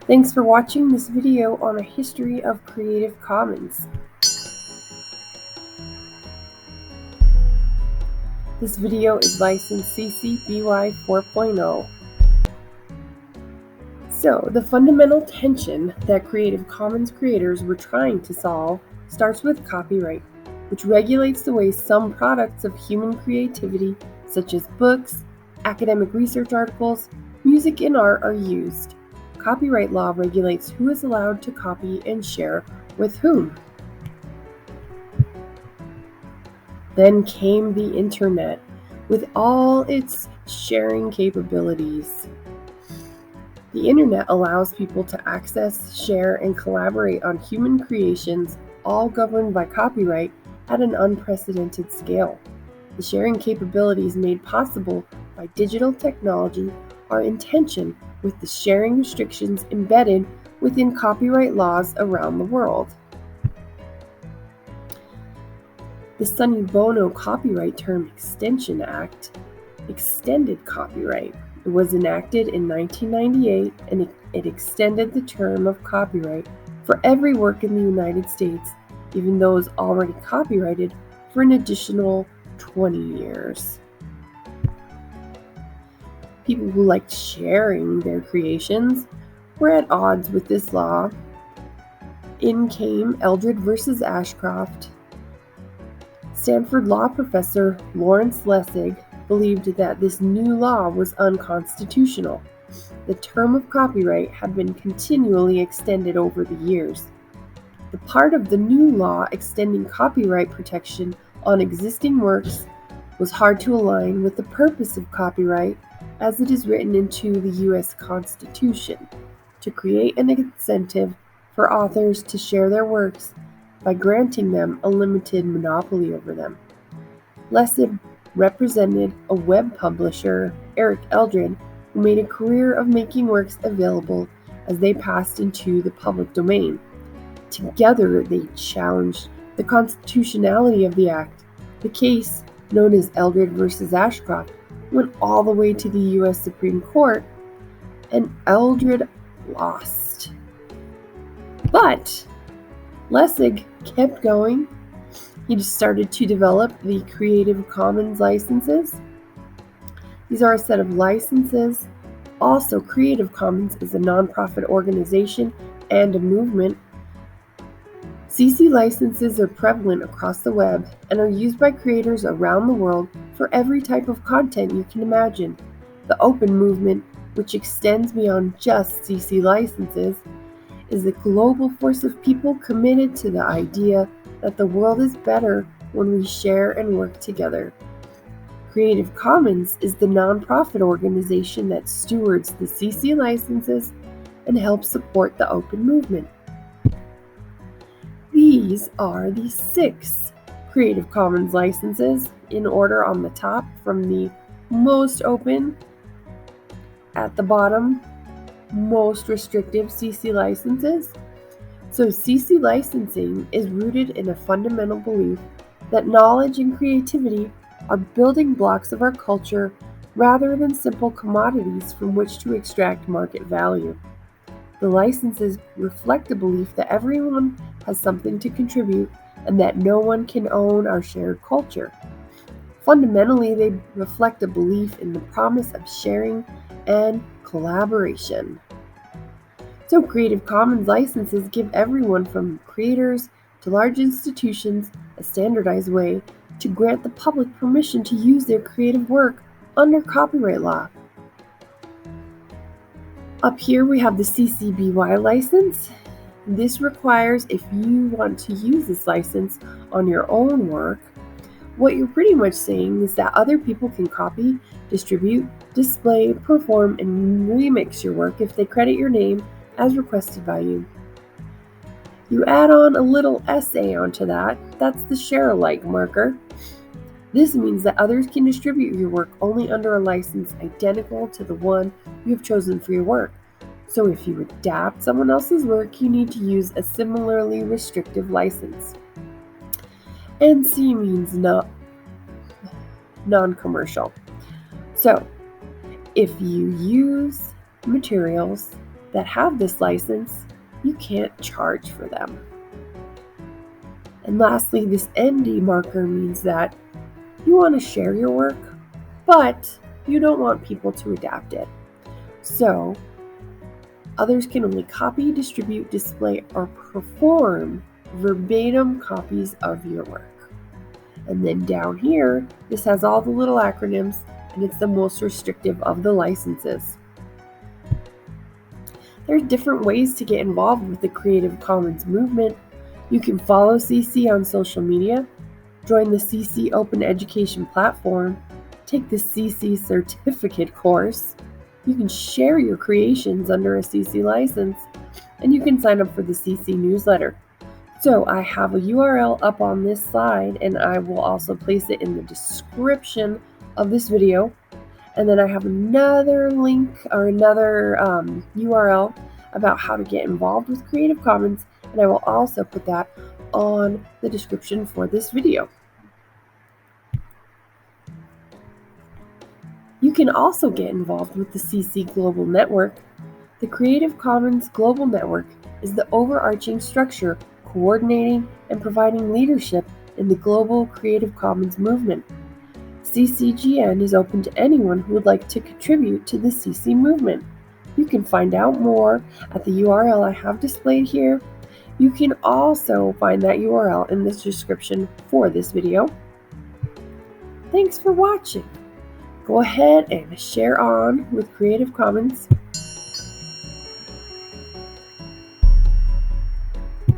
Thanks for watching this video on a history of Creative Commons. This video is licensed CC BY 4.0. So, the fundamental tension that Creative Commons creators were trying to solve starts with copyright, which regulates the way some products of human creativity, such as books, academic research articles, music, and art, are used. Copyright law regulates who is allowed to copy and share with whom. Then came the internet, with all its sharing capabilities. The internet allows people to access, share, and collaborate on human creations, all governed by copyright at an unprecedented scale. The sharing capabilities made possible by digital technology are in tension with the sharing restrictions embedded within copyright laws around the world. The Sonny Bono Copyright Term Extension Act extended copyright. It was enacted in 1998, and it extended the term of copyright for every work in the United States, even those already copyrighted, for an additional 20 years. People who liked sharing their creations were at odds with this law. In came Eldred versus Ashcroft. Stanford law professor Lawrence Lessig believed that this new law was unconstitutional. The term of copyright had been continually extended over the years. The part of the new law extending copyright protection on existing works was hard to align with the purpose of copyright as it is written into the U.S. Constitution, to create an incentive for authors to share their works by granting them a limited monopoly over them. Lessig represented a web publisher, Eric Eldred, who made a career of making works available as they passed into the public domain. Together, they challenged the constitutionality of the act. The case, known as Eldred versus Ashcroft, went all the way to the U.S. Supreme Court, and Eldred lost. But Lessig kept going. He just started to develop the Creative Commons licenses. These are a set of licenses. Also, Creative Commons is a nonprofit organization and a movement. CC licenses are prevalent across the web and are used by creators around the world for every type of content you can imagine. The Open Movement, which extends beyond just CC licenses, is a global force of people committed to the idea that the world is better when we share and work together. Creative Commons is the nonprofit organization that stewards the CC licenses and helps support the Open Movement. These are the 6 Creative Commons licenses in order on the top from the most open, at the bottom, most restrictive CC licenses. So CC licensing is rooted in a fundamental belief that knowledge and creativity are building blocks of our culture rather than simple commodities from which to extract market value. The licenses reflect a belief that everyone has something to contribute and that no one can own our shared culture. Fundamentally, they reflect a belief in the promise of sharing and collaboration. So Creative Commons licenses give everyone from creators to large institutions a standardized way to grant the public permission to use their creative work under copyright law. Up here we have the CC BY license. This requires, if you want to use this license on your own work, what you're pretty much saying is that other people can copy, distribute, display, perform, and remix your work if they credit your name as requested by you. You add on a little essay onto that. That's the share alike marker. This means that others can distribute your work only under a license identical to the one you have chosen for your work. So if you adapt someone else's work, you need to use a similarly restrictive license. NC means non-commercial. So if you use materials that have this license, you can't charge for them. And lastly, this ND marker means that you want to share your work, but you don't want people to adapt it. So, others can only copy, distribute, display, or perform verbatim copies of your work. And then down here, this has all the little acronyms, and it's the most restrictive of the licenses. There's different ways to get involved with the Creative Commons movement. You can follow CC on social media, join the CC Open Education platform, take the CC certificate course. You can share your creations under a CC license, and you can sign up for the CC newsletter. So I have a URL up on this slide, and I will also place it in the description of this video. And then I have another link or another URL about how to get involved with Creative Commons, and I will also put that on the description for this video. You can also get involved with the CC Global Network. The Creative Commons Global Network is the overarching structure coordinating and providing leadership in the global Creative Commons movement. CCGN is open to anyone who would like to contribute to the CC movement. You can find out more at the URL I have displayed here. You can also find that URL in the description for this video. Thanks for watching. Go ahead and share on with Creative Commons.